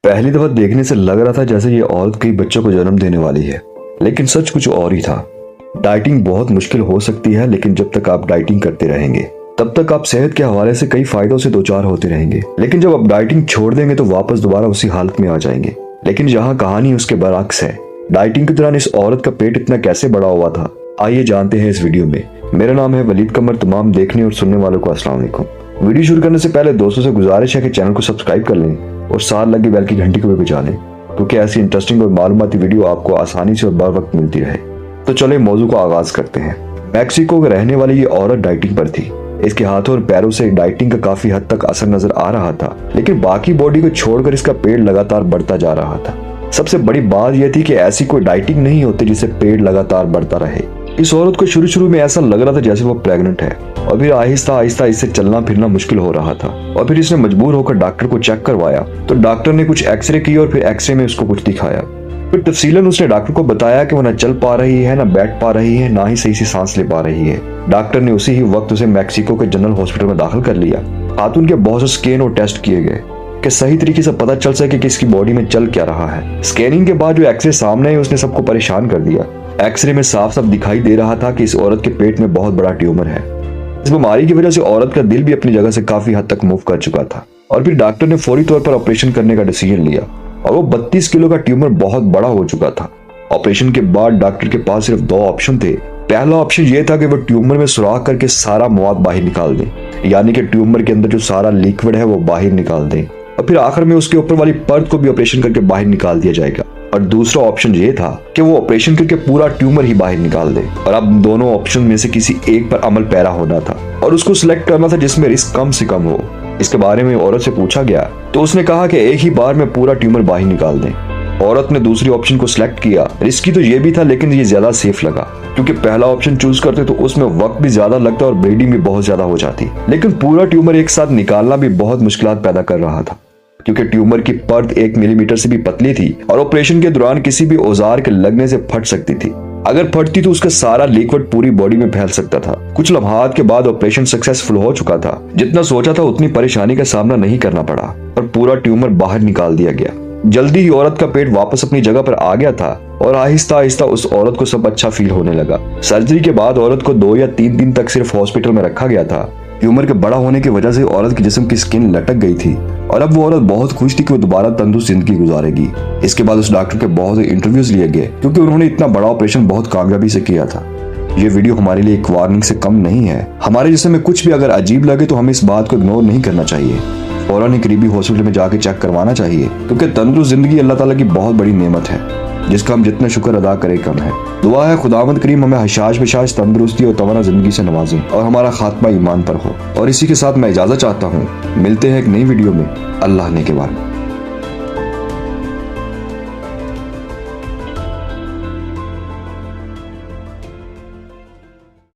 पहली दफा देखने से लग रहा था जैसे ये औरत कई बच्चों को जन्म देने वाली है, लेकिन सच कुछ और ही था। डाइटिंग बहुत मुश्किल हो सकती है, लेकिन जब तक आप डाइटिंग करते रहेंगे तब तक आप सेहत के हवाले से कई फायदों से दो चार होते रहेंगे। लेकिन जब आप डाइटिंग छोड़ देंगे तो वापस दोबारा उसी हालत में आ जाएंगे। लेकिन यहाँ कहानी उसके बरअक्स है। डाइटिंग के दौरान इस औरत का पेट इतना कैसे बड़ा हुआ था, आइए जानते हैं इस वीडियो में। मेरा नाम है वलीद कमर। तमाम देखने और सुनने वालों को अस्सलाम वालेकुम। वीडियो शुरू करने से पहले दोस्तों से गुजारिश है कि चैनल को सब्सक्राइब कर लें और साथ लगी बेल की घंटी को भी बजा लें, क्योंकि ऐसी इंटरेस्टिंग और मालूमाती वीडियो आपको आसानी से और बर वक्त मिलती रहे। तो चले मौजू का आगाज करते हैं। मैक्सिको में रहने वाली ये औरत डाइटिंग पर थी। इसके हाथों और पैरों से डाइटिंग का काफी हद तक असर नजर आ रहा था, लेकिन बाकी बॉडी को छोड़कर इसका पेट लगातार बढ़ता जा रहा था। सबसे बड़ी बात यह थी कि ऐसी कोई डाइटिंग नहीं होती जिससे पेट लगातार बढ़ता रहे। इस औरत को शुरू में ऐसा लग रहा था जैसे वो प्रेग्नेंट है, और फिर आहिस्ता आहिस्ता इससे चलना फिरना मुश्किल हो रहा था। और फिर इसने मजबूर होकर डॉक्टर को चेक करवाया, तो डॉक्टर ने कुछ एक्सरे किए और फिर एक्सरे में उसको कुछ दिखाया। फिर तफसीलन उसने डॉक्टर को बताया कि वो न चल पा रही है, न बैठ पा रही है, ना ही सही से सांस ले पा रही है। डॉक्टर ने उसी ही वक्त उसे मैक्सिको के जनरल हॉस्पिटल में दाखिल कर लिया। खातून के बहुत से स्कैन और टेस्ट किए गए कि सही तरीके से पता चल सके कि इसकी बॉडी में चल क्या रहा है। स्कैनिंग के बाद जो एक्सरे सामने है उसने सबको परेशान कर दिया। एक्सरे में साफ साफ दिखाई दे रहा था कि इस औरत के पेट में बहुत बड़ा ट्यूमर है। इस बीमारी की वजह से औरत का दिल भी अपनी जगह से काफी हद तक मूव कर चुका था। और फिर डॉक्टर ने फौरी तौर पर ऑपरेशन करने का डिसीजन लिया, और वो 32 किलो का ट्यूमर बहुत बड़ा हो चुका था। ऑपरेशन के बाद डॉक्टर के पास सिर्फ दो ऑप्शन थे। पहला ऑप्शन ये था कि वो ट्यूमर में सुराख करके सारा मवाद बाहर निकाल दे, यानी कि ट्यूमर के अंदर जो सारा लिक्विड है वो बाहर निकाल दे, और फिर आखिर में उसके ऊपर वाली परत को भी ऑपरेशन करके बाहर निकाल दिया जाएगा। और दूसरा ऑप्शन ये था कि वो ऑपरेशन करके पूरा ट्यूमर ही बाहर निकाल दे। और अब दोनों ऑप्शन में से किसी एक पर अमल पैरा होना था, और उसको सिलेक्ट करना था जिसमें रिस्क कम से कम हो। इसके बारे में औरत से पूछा गया तो उसने कहा कि एक ही बार में पूरा ट्यूमर बाहर निकाल दें। औरत ने दूसरी ऑप्शन को सिलेक्ट किया। रिस्की तो ये भी था, लेकिन ये ज्यादा सेफ लगा, क्योंकि पहला ऑप्शन चूज करते तो उसमें वक्त भी ज्यादा लगता और ब्लीडिंग भी बहुत ज्यादा हो जाती। लेकिन पूरा ट्यूमर एक साथ निकालना भी बहुत मुश्किल पैदा कर रहा था, क्योंकि ट्यूमर की परत 1 मिलीमीटर से भी पतली थी और ऑपरेशन के दौरान किसी भी औजार के लगने से फट सकती थी। अगर फटती तो उसका सारा लिक्विड पूरी बॉडी में फैल सकता था। कुछ लम्हात के बाद ऑपरेशन सक्सेसफुल हो चुका था। जितना सोचा था उतनी परेशानी का सामना नहीं करना पड़ा और पूरा ट्यूमर बाहर निकाल दिया गया। जल्दी ही औरत का पेट वापस अपनी जगह पर आ गया था, और आहिस्ता आहिस्ता उस औरत को सब अच्छा फील होने लगा। सर्जरी के बाद औरत को 2 या 3 दिन तक सिर्फ हॉस्पिटल में रखा गया था। ट्यूमर के बड़ा होने की वजह से औरत के जिस्म की स्किन लटक गई थी, और अब वो औरत बहुत खुश थी कि वो दोबारा तंदुरुस्त जिंदगी गुजारेगी। इसके बाद उस डॉक्टर के बहुत से इंटरव्यूज लिए गए, क्योंकि उन्होंने इतना बड़ा ऑपरेशन बहुत कामयाबी से किया था। ये वीडियो हमारे लिए एक वार्निंग से कम नहीं है। हमारे जिस्म में कुछ भी अगर अजीब लगे तो हमें इस बात को इग्नोर नहीं करना चाहिए। फौरन ही करीबी हॉस्पिटल में जाके चेक करवाना चाहिए, क्योंकि तंदुरुस्त जिंदगी अल्लाह ताला की बहुत बड़ी नेमत है, जिसका हम जितना शुक्र अदा करें कम है। दुआ है खुदावंद करीम हमें हशाश बशाश तंदुरुस्ती और तवाना जिंदगी से नवाजें और हमारा खात्मा ईमान पर हो। और इसी के साथ मैं इजाजत चाहता हूँ। मिलते हैं एक नई वीडियो में। अल्लाह ने के बाद।